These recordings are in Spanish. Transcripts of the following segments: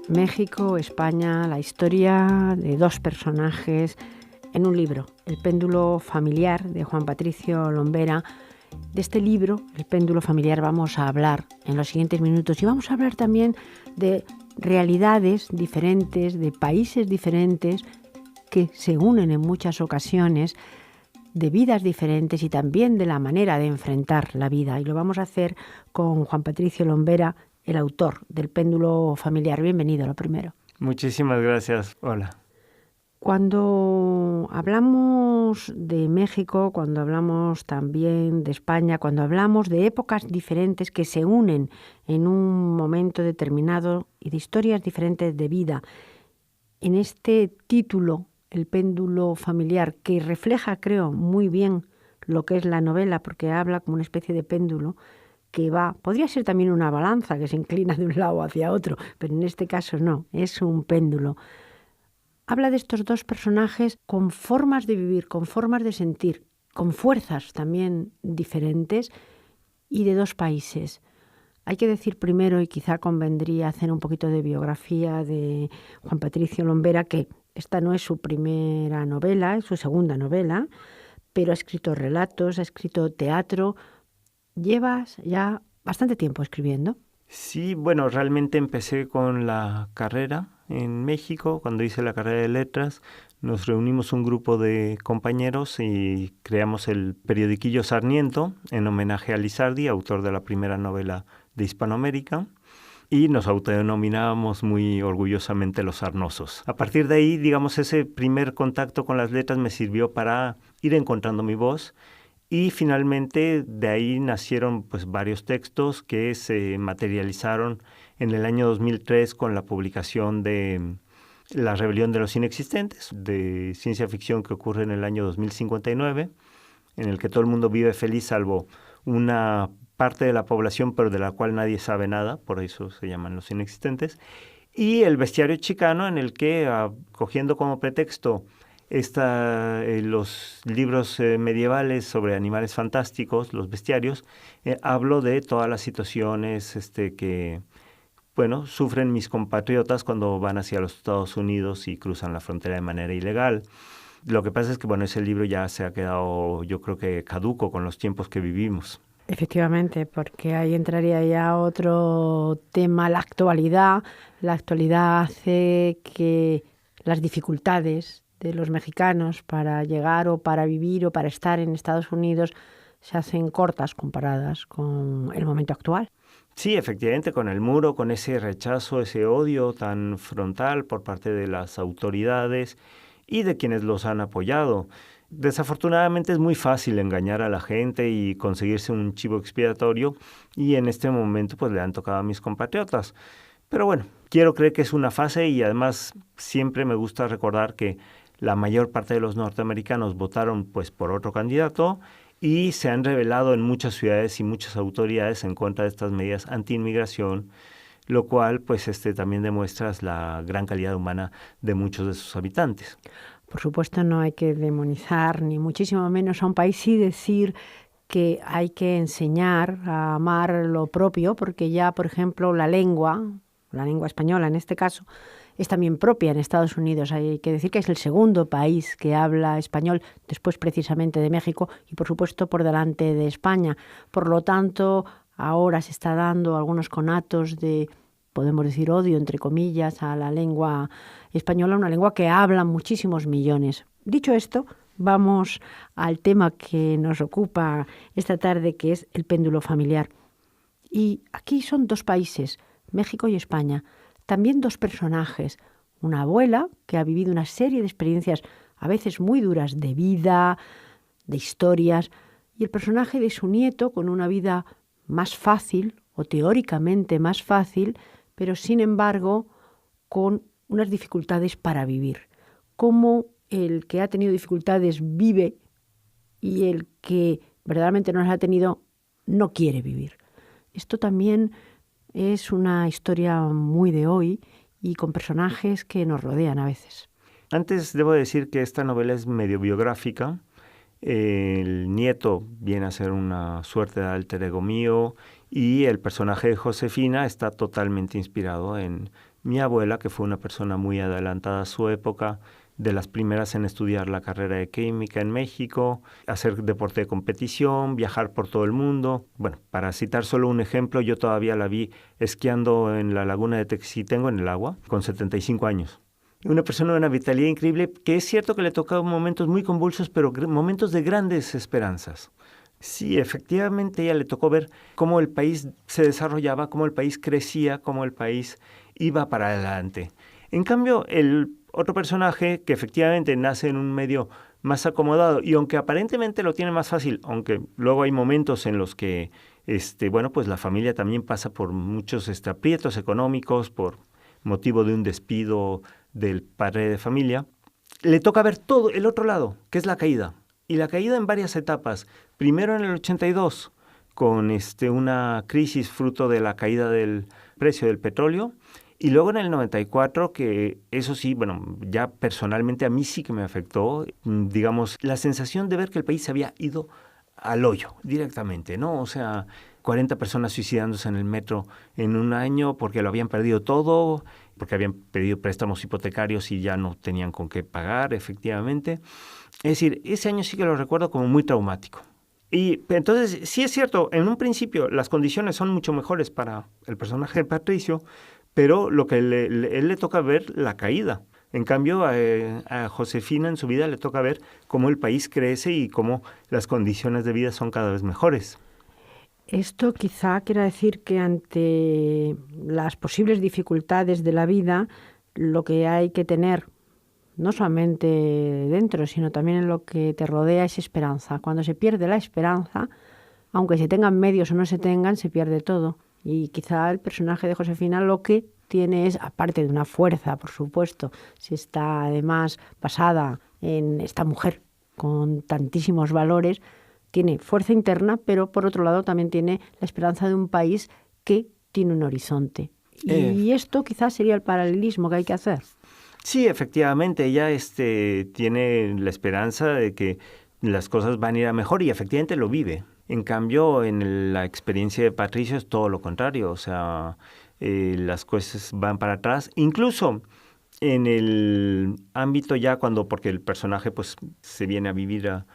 México, España, la historia de dos personajes en un libro, El péndulo familiar, de Juan Patricio Lombera. De este libro, El péndulo familiar, vamos a hablar en los siguientes minutos y vamos a hablar también de realidades diferentes, de países diferentes que se unen en muchas ocasiones, de vidas diferentes y también de la manera de enfrentar la vida. Y lo vamos a hacer con Juan Patricio Lombera, el autor del péndulo familiar. Bienvenido, lo primero. Muchísimas gracias. Hola. Cuando hablamos de México, cuando hablamos también de España, cuando hablamos de épocas diferentes que se unen en un momento determinado y de historias diferentes de vida, en este título, El péndulo familiar, que refleja, creo, muy bien lo que es la novela, porque habla como una especie de péndulo que va, podría ser también una balanza que se inclina de un lado hacia otro, pero en este caso no, es un péndulo. Habla de estos dos personajes con formas de vivir, con formas de sentir, con fuerzas también diferentes y de dos países. Hay que decir primero, y quizá convendría hacer un poquito de biografía de Juan Patricio Lombera, que esta no es su primera novela, es su segunda novela, pero ha escrito relatos, ha escrito teatro. Llevas ya bastante tiempo escribiendo. Sí, bueno, realmente empecé con la carrera en México. Cuando hice la carrera de letras, nos reunimos un grupo de compañeros y creamos el periodiquillo Sarniento en homenaje a Lizardi, autor de la primera novela de Hispanoamérica, y nos autodenominábamos muy orgullosamente los Sarnosos. A partir de ahí, digamos, ese primer contacto con las letras me sirvió para ir encontrando mi voz. Y finalmente de ahí nacieron pues varios textos que se materializaron en el año 2003 con la publicación de La rebelión de los inexistentes, de ciencia ficción que ocurre en el año 2059, en el que todo el mundo vive feliz salvo una parte de la población, pero de la cual nadie sabe nada, por eso se llaman los inexistentes. Y El bestiario chicano, en el que, cogiendo como pretexto los libros medievales sobre animales fantásticos, los bestiarios, hablo de todas las situaciones que, bueno, sufren mis compatriotas cuando van hacia los Estados Unidos y cruzan la frontera de manera ilegal. Lo que pasa es que, bueno, ese libro ya se ha quedado, yo creo que caduco con los tiempos que vivimos. Efectivamente, porque ahí entraría ya otro tema, la actualidad. La actualidad hace que las dificultades de los mexicanos para llegar o para vivir o para estar en Estados Unidos se hacen cortas comparadas con el momento actual. Sí, efectivamente, con el muro, con ese rechazo, ese odio tan frontal por parte de las autoridades y de quienes los han apoyado. Desafortunadamente es muy fácil engañar a la gente y conseguirse un chivo expiatorio, y en este momento pues le han tocado a mis compatriotas. Pero bueno, quiero creer que es una fase, y además siempre me gusta recordar que la mayor parte de los norteamericanos votaron pues por otro candidato y se han rebelado en muchas ciudades y muchas autoridades en contra de estas medidas anti-inmigración, lo cual pues también demuestra la gran calidad humana de muchos de sus habitantes. Por supuesto, no hay que demonizar ni muchísimo menos a un país, sí decir que hay que enseñar a amar lo propio, porque ya, por ejemplo, la lengua española en este caso, es también propia en Estados Unidos. Hay que decir que es el segundo país que habla español, después precisamente de México y, por supuesto, por delante de España. Por lo tanto, ahora se está dando algunos conatos de, podemos decir, odio, entre comillas, a la lengua española, una lengua que hablan muchísimos millones. Dicho esto, vamos al tema que nos ocupa esta tarde, que es el péndulo familiar. Y aquí son dos países, México y España. También dos personajes, una abuela que ha vivido una serie de experiencias a veces muy duras de vida, de historias, y el personaje de su nieto con una vida más fácil, o teóricamente más fácil, pero sin embargo con unas dificultades para vivir. Cómo el que ha tenido dificultades vive y el que verdaderamente no las ha tenido no quiere vivir. Esto también es una historia muy de hoy y con personajes que nos rodean a veces. Antes debo decir que esta novela es medio biográfica. El nieto viene a ser una suerte de alter ego mío y el personaje de Josefina está totalmente inspirado en mi abuela, que fue una persona muy adelantada a su época, de las primeras en estudiar la carrera de química en México, hacer deporte de competición, viajar por todo el mundo. Bueno, para citar solo un ejemplo, yo todavía la vi esquiando en la laguna de Texitengo, en el agua, con 75 años. Una persona de una vitalidad increíble, que es cierto que le tocaban momentos muy convulsos, pero momentos de grandes esperanzas. Sí, efectivamente, ella le tocó ver cómo el país se desarrollaba, cómo el país crecía, cómo el país iba para adelante. En cambio, el otro personaje que efectivamente nace en un medio más acomodado y aunque aparentemente lo tiene más fácil, aunque luego hay momentos en los que bueno, pues la familia también pasa por muchos aprietos económicos por motivo de un despido del padre de familia, le toca ver todo el otro lado, que es la caída. Y la caída en varias etapas. Primero en el 82, con una crisis fruto de la caída del precio del petróleo. Y luego en el 94, que eso sí, bueno, ya personalmente a mí sí que me afectó, digamos, la sensación de ver que el país se había ido al hoyo directamente, ¿no? O sea, 40 personas suicidándose en el metro en un año porque lo habían perdido todo, porque habían pedido préstamos hipotecarios y ya no tenían con qué pagar, efectivamente. Es decir, ese año sí que lo recuerdo como muy traumático. Y entonces, sí es cierto, en un principio las condiciones son mucho mejores para el personaje de Patricio, pero lo que él le toca ver la caída. En cambio, a Josefina en su vida le toca ver cómo el país crece y cómo las condiciones de vida son cada vez mejores. Esto quizá quiera decir que ante las posibles dificultades de la vida, lo que hay que tener, no solamente dentro, sino también en lo que te rodea, es esperanza. Cuando se pierde la esperanza, aunque se tengan medios o no se tengan, se pierde todo. Y quizá el personaje de Josefina lo que tiene es, aparte de una fuerza, por supuesto, si está además basada en esta mujer con tantísimos valores, tiene fuerza interna, pero por otro lado también tiene la esperanza de un país que tiene un horizonte. Y esto quizás sería el paralelismo que hay que hacer. Sí, efectivamente, ella tiene la esperanza de que las cosas van a ir a mejor y efectivamente lo vive. En cambio, en la experiencia de Patricio es todo lo contrario, o sea, las cosas van para atrás. Incluso en el ámbito ya porque el personaje pues se viene a vivir a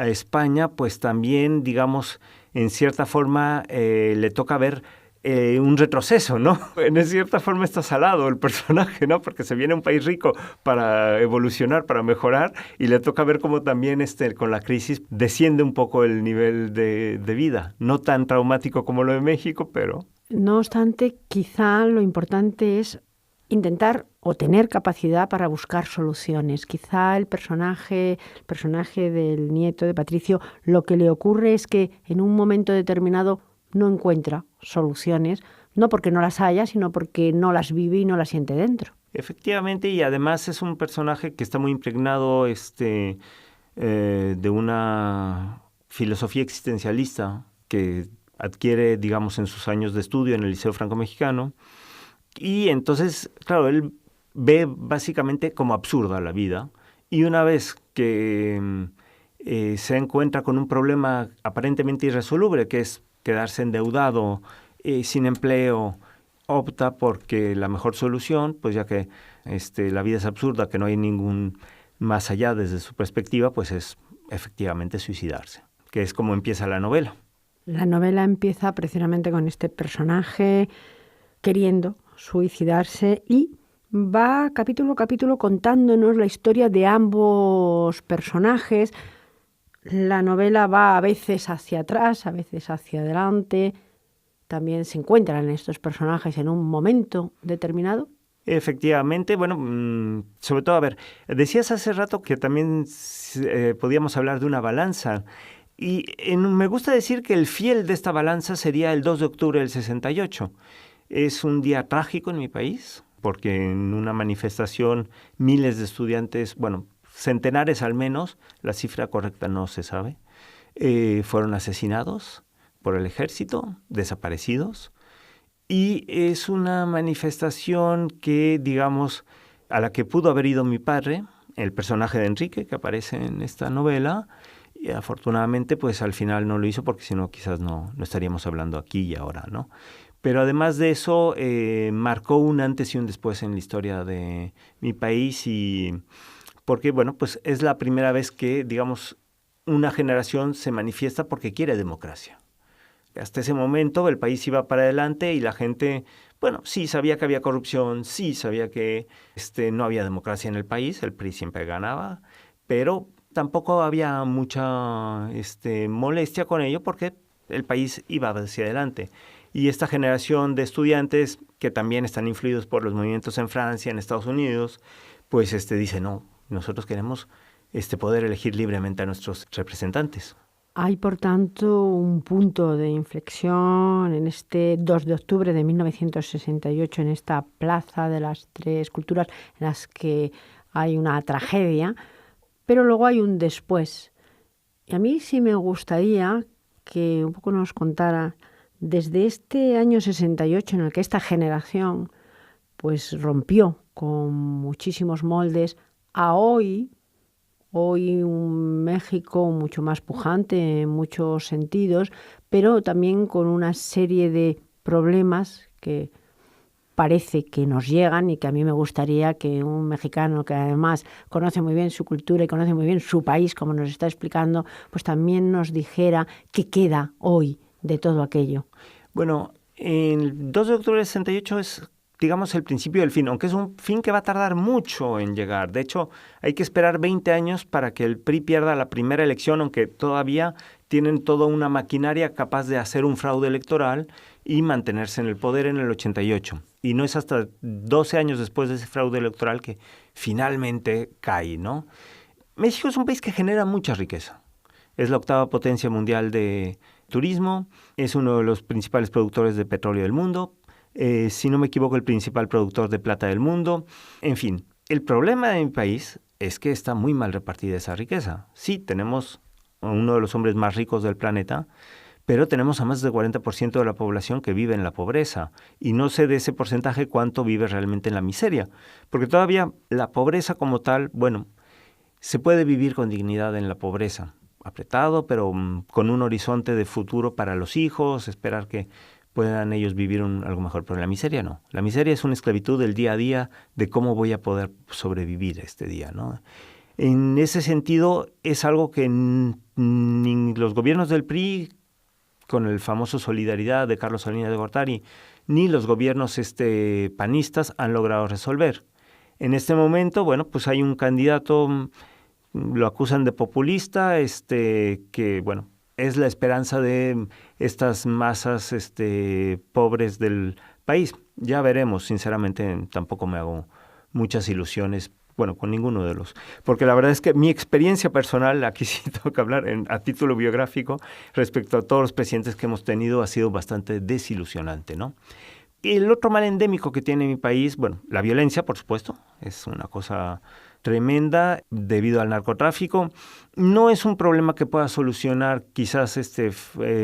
España, pues también, digamos, en cierta forma le toca ver un retroceso, ¿no? En cierta forma está salado el personaje, ¿no? Porque se viene a un país rico para evolucionar, para mejorar, y le toca ver cómo también con la crisis desciende un poco el nivel de vida. No tan traumático como lo de México, pero... No obstante, quizá lo importante es intentar o tener capacidad para buscar soluciones. Quizá el personaje del nieto de Patricio, lo que le ocurre es que en un momento determinado no encuentra soluciones, no porque no las haya, sino porque no las vive y no las siente dentro. Efectivamente, y además es un personaje que está muy impregnado de una filosofía existencialista que adquiere, digamos, en sus años de estudio en el Liceo Franco-Mexicano. Y entonces, claro, él ve básicamente como absurda la vida. Y una vez que se encuentra con un problema aparentemente irresoluble, que es quedarse endeudado, sin empleo, opta porque la mejor solución, pues ya que la vida es absurda, que no hay ningún más allá desde su perspectiva, pues es efectivamente suicidarse, que es como empieza la novela. La novela empieza precisamente con este personaje queriendo suicidarse y va capítulo a capítulo contándonos la historia de ambos personajes. La novela va a veces hacia atrás, a veces hacia adelante. También se encuentran estos personajes en un momento determinado. Efectivamente, bueno, sobre todo, a ver, decías hace rato que también podíamos hablar de una balanza. Y me gusta decir que el fiel de esta balanza sería el 2 de octubre del 68. Es un día trágico en mi país, porque en una manifestación miles de estudiantes, bueno, centenares al menos, la cifra correcta no se sabe, fueron asesinados por el ejército, desaparecidos. Y es una manifestación que, digamos, a la que pudo haber ido mi padre, el personaje de Enrique que aparece en esta novela, Y afortunadamente, pues al final no lo hizo porque si no, quizás no estaríamos hablando aquí y ahora, ¿no? Pero además de eso, marcó un antes y un después en la historia de mi país y porque, bueno, pues es la primera vez que, digamos, una generación se manifiesta porque quiere democracia. Hasta ese momento el país iba para adelante y la gente, bueno, sí sabía que había corrupción, sí sabía que no había democracia en el país, el PRI siempre ganaba, pero tampoco había mucha molestia con ello porque el país iba hacia adelante. Y esta generación de estudiantes que también están influidos por los movimientos en Francia, en Estados Unidos, pues dice, no, nosotros queremos poder elegir libremente a nuestros representantes. Hay, por tanto, un punto de inflexión en este 2 de octubre de 1968, en esta Plaza de las Tres Culturas, en las que hay una tragedia, pero luego hay un después. Y a mí sí me gustaría que un poco nos contara, desde este año 68, en el que esta generación pues rompió con muchísimos moldes, a hoy un México mucho más pujante en muchos sentidos, pero también con una serie de problemas que parece que nos llegan y que a mí me gustaría que un mexicano que además conoce muy bien su cultura y conoce muy bien su país, como nos está explicando, pues también nos dijera qué queda hoy de todo aquello. Bueno, el 2 de octubre del 68 es, digamos, el principio del fin, aunque es un fin que va a tardar mucho en llegar. De hecho, hay que esperar 20 años para que el PRI pierda la primera elección, aunque todavía tienen toda una maquinaria capaz de hacer un fraude electoral y mantenerse en el poder en el 88. Y no es hasta 12 años después de ese fraude electoral que finalmente cae, ¿no? México es un país que genera mucha riqueza. Es la octava potencia mundial de turismo, es uno de los principales productores de petróleo del mundo, si no me equivoco, el principal productor de plata del mundo. En fin, el problema de mi país es que está muy mal repartida esa riqueza. Sí, tenemos a uno de los hombres más ricos del planeta, pero tenemos a más del 40% de la población que vive en la pobreza. Y no sé de ese porcentaje cuánto vive realmente en la miseria. Porque todavía la pobreza como tal, bueno, se puede vivir con dignidad en la pobreza. Apretado, pero con un horizonte de futuro para los hijos, esperar que puedan ellos vivir algo mejor. Pero la miseria no. La miseria es una esclavitud del día a día de cómo voy a poder sobrevivir este día, ¿no? En ese sentido, es algo que ni los gobiernos del PRI, con el famoso Solidaridad de Carlos Salinas de Gortari, ni los gobiernos panistas han logrado resolver. En este momento, bueno, pues hay un candidato, lo acusan de populista, que, bueno, es la esperanza de estas masas pobres del país. Ya veremos, sinceramente, tampoco me hago muchas ilusiones, bueno, con ninguno de los. Porque la verdad es que mi experiencia personal, aquí sí tengo que hablar a título biográfico, respecto a todos los presidentes que hemos tenido, ha sido bastante desilusionante, ¿no? El otro mal endémico que tiene mi país, bueno, la violencia, por supuesto, es una cosa tremenda debido al narcotráfico. No es un problema que pueda solucionar quizás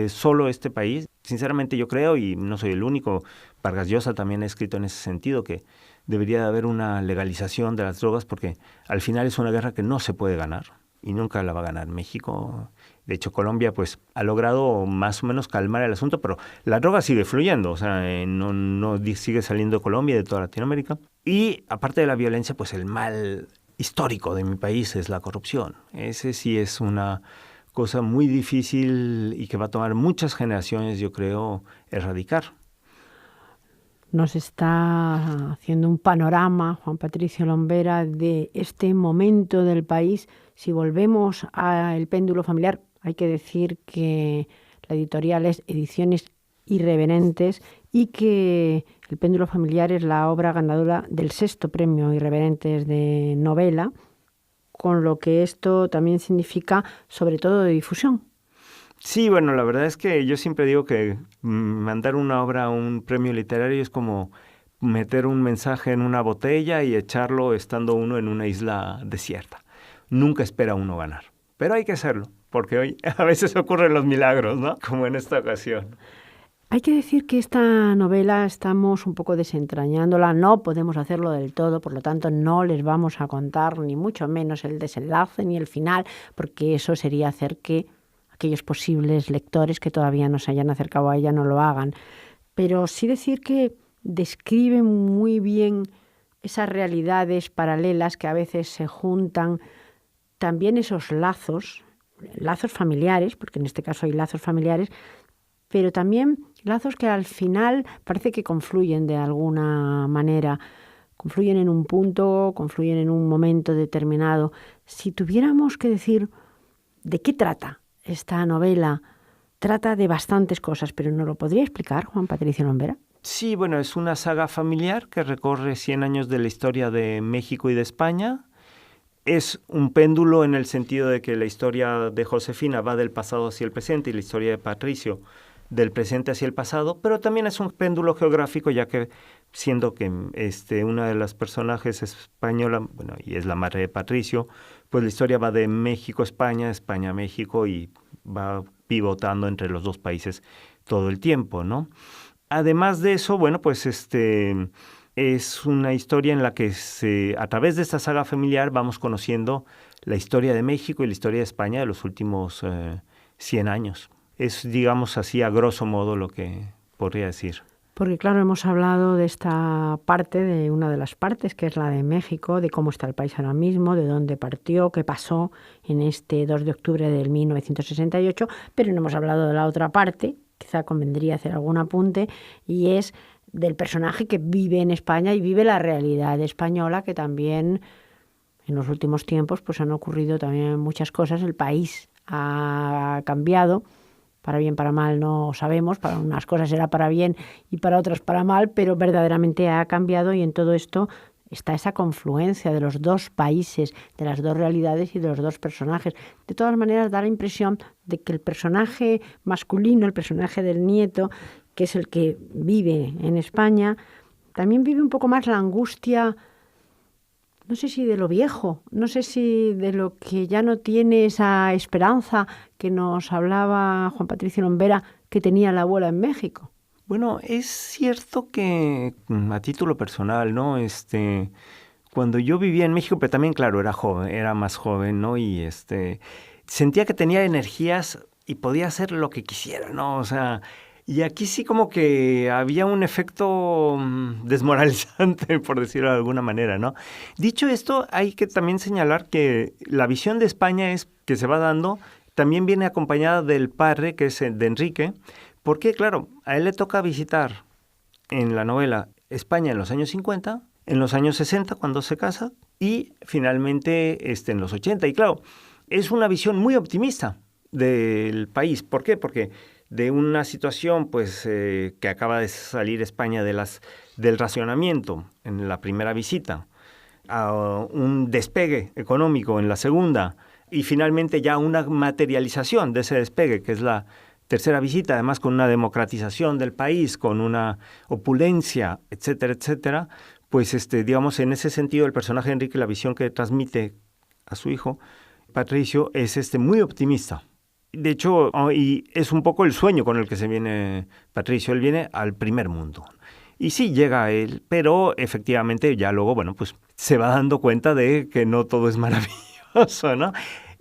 solo este país. Sinceramente yo creo, y no soy el único, Vargas Llosa también ha escrito en ese sentido, que debería haber una legalización de las drogas porque al final es una guerra que no se puede ganar y nunca la va a ganar México. De hecho, Colombia pues ha logrado más o menos calmar el asunto, pero la droga sigue fluyendo, o sea, no sigue saliendo de Colombia y de toda Latinoamérica. Y aparte de la violencia, pues el mal histórico de mi país es la corrupción. Ese sí es una cosa muy difícil y que va a tomar muchas generaciones, yo creo, erradicar. Nos está haciendo un panorama, Juan Patricio Lombera, de este momento del país. Si volvemos al péndulo familiar, hay que decir que la editorial es Ediciones Irreverentes y que El péndulo familiar es la obra ganadora del 6º premio Irreverentes de novela, con lo que esto también significa sobre todo de difusión. Sí, bueno, la verdad es que yo siempre digo que mandar una obra a un premio literario es como meter un mensaje en una botella y echarlo estando uno en una isla desierta. Nunca espera uno ganar, pero hay que hacerlo, porque hoy a veces ocurren los milagros, ¿no? Como en esta ocasión. Hay que decir que esta novela estamos un poco desentrañándola, no podemos hacerlo del todo, por lo tanto no les vamos a contar ni mucho menos el desenlace ni el final, porque eso sería hacer que aquellos posibles lectores que todavía no se hayan acercado a ella no lo hagan. Pero sí decir que describe muy bien esas realidades paralelas que a veces se juntan, también esos lazos familiares, porque en este caso hay lazos familiares, pero también lazos que al final parece que confluyen de alguna manera, confluyen en un punto, confluyen en un momento determinado. Si tuviéramos que decir de qué trata esta novela, trata de bastantes cosas, pero ¿nos lo podría explicar, Juan Patricio Lombera? Sí, bueno, es una saga familiar que recorre 100 años de la historia de México y de España. Es un péndulo en el sentido de que la historia de Josefina va del pasado hacia el presente y la historia de Patricio del presente hacia el pasado, pero también es un péndulo geográfico, ya que siendo que una de las personajes es española, bueno, y es la madre de Patricio, pues la historia va de México a España, España a México, y va pivotando entre los dos países todo el tiempo, ¿no? Además de eso, bueno, pues es una historia en la que a través de esta saga familiar vamos conociendo la historia de México y la historia de España de los últimos 100 años. Es, digamos así, a grosso modo lo que podría decir. Porque claro, hemos hablado de esta parte, de una de las partes, que es la de México, de cómo está el país ahora mismo, de dónde partió, qué pasó en este 2 de octubre del 1968, pero no hemos hablado de la otra parte, quizá convendría hacer algún apunte, y es del personaje que vive en España y vive la realidad española, que también en los últimos tiempos pues han ocurrido también muchas cosas, el país ha cambiado. Para bien, para mal, no sabemos, para unas cosas será para bien y para otras para mal, pero verdaderamente ha cambiado y en todo esto está esa confluencia de los dos países, de las dos realidades y de los dos personajes. De todas maneras, da la impresión de que el personaje masculino, el personaje del nieto, que es el que vive en España, también vive un poco más la angustia, no sé si de lo viejo, no sé si de lo que ya no tiene esa esperanza que nos hablaba Juan Patricio Lombera que tenía la abuela en México. Bueno, es cierto que a título personal, ¿no? Cuando yo vivía en México, pero también, claro, era más joven, ¿no? Y sentía que tenía energías y podía hacer lo que quisiera, ¿no? O sea, y aquí sí como que había un efecto desmoralizante, por decirlo de alguna manera, ¿no? Dicho esto, hay que también señalar que la visión de España que se va dando también viene acompañada del padre, que es de Enrique, porque, claro, a él le toca visitar en la novela España en los años 50, en los años 60 cuando se casa y finalmente en los 80. Y claro, es una visión muy optimista del país. ¿Por qué? Porque de una situación pues que acaba de salir España del racionamiento en la primera visita, a un despegue económico en la segunda y finalmente ya una materialización de ese despegue, que es la tercera visita, además con una democratización del país, con una opulencia, etcétera, etcétera, pues digamos en ese sentido el personaje de Enrique, la visión que transmite a su hijo Patricio es muy optimista. De hecho, y es un poco el sueño con el que se viene Patricio. Él viene al primer mundo. Y sí, llega a él, pero efectivamente ya luego, bueno, pues se va dando cuenta de que no todo es maravilloso, ¿no?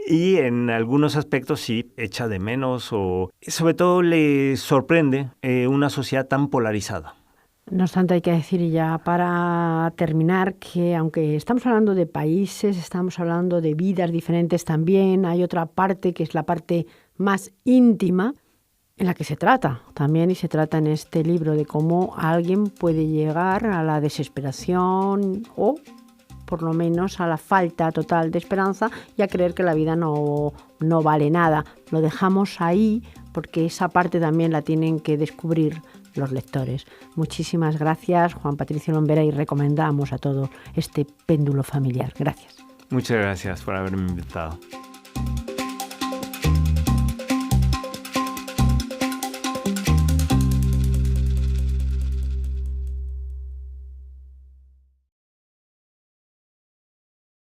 Y en algunos aspectos sí echa de menos o sobre todo le sorprende una sociedad tan polarizada. No obstante, hay que decir ya para terminar que aunque estamos hablando de países, estamos hablando de vidas diferentes también, hay otra parte que es la parte más íntima en la que se trata también, y se trata en este libro de cómo alguien puede llegar a la desesperación o por lo menos a la falta total de esperanza y a creer que la vida no vale nada. Lo dejamos ahí porque esa parte también la tienen que descubrir los lectores. Muchísimas gracias, Juan Patricio Lombera, y recomendamos a todos este péndulo familiar. Gracias. Muchas gracias por haberme invitado.